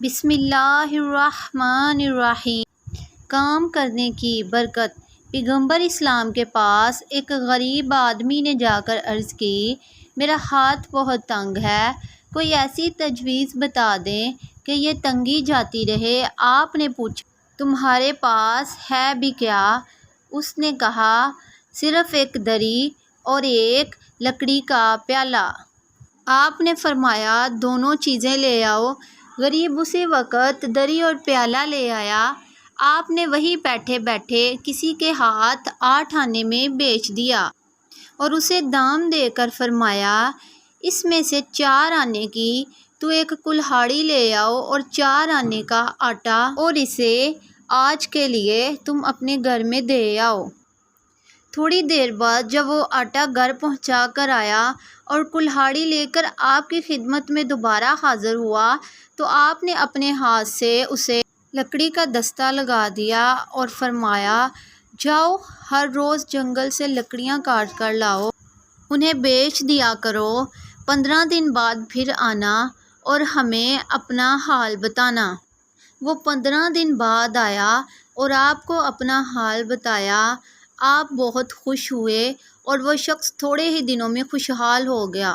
بسم اللہ الرحمن الرحیم۔ کام کرنے کی برکت۔ پیغمبر اسلام کے پاس ایک غریب آدمی نے جا کر عرض کی، میرا ہاتھ بہت تنگ ہے، کوئی ایسی تجویز بتا دیں کہ یہ تنگی جاتی رہے۔ آپ نے پوچھا، تمہارے پاس ہے بھی کیا؟ اس نے کہا، صرف ایک دری اور ایک لکڑی کا پیالہ۔ آپ نے فرمایا، دونوں چیزیں لے آؤ۔ غریب اسی وقت دری اور پیالہ لے آیا۔ آپ نے وہیں بیٹھے بیٹھے کسی کے ہاتھ 8 آنے میں بیچ دیا اور اسے دام دے کر فرمایا، اس میں سے 4 آنے کی تو ایک کلہاڑی لے آؤ اور 4 آنے کا آٹا، اور اسے آج کے لیے تم اپنے گھر میں دے آؤ۔ تھوڑی دیر بعد جب وہ آٹا گھر پہنچا کر آیا اور کلہاڑی لے کر آپ کی خدمت میں دوبارہ حاضر ہوا تو آپ نے اپنے ہاتھ سے اسے لکڑی کا دستہ لگا دیا اور فرمایا، جاؤ، ہر روز جنگل سے لکڑیاں کاٹ کر لاؤ، انہیں بیچ دیا کرو، 15 دن بعد پھر آنا اور ہمیں اپنا حال بتانا۔ وہ 15 دن بعد آیا اور آپ کو اپنا حال بتایا۔ آپ بہت خوش ہوئے اور وہ شخص تھوڑے ہی دنوں میں خوشحال ہو گیا۔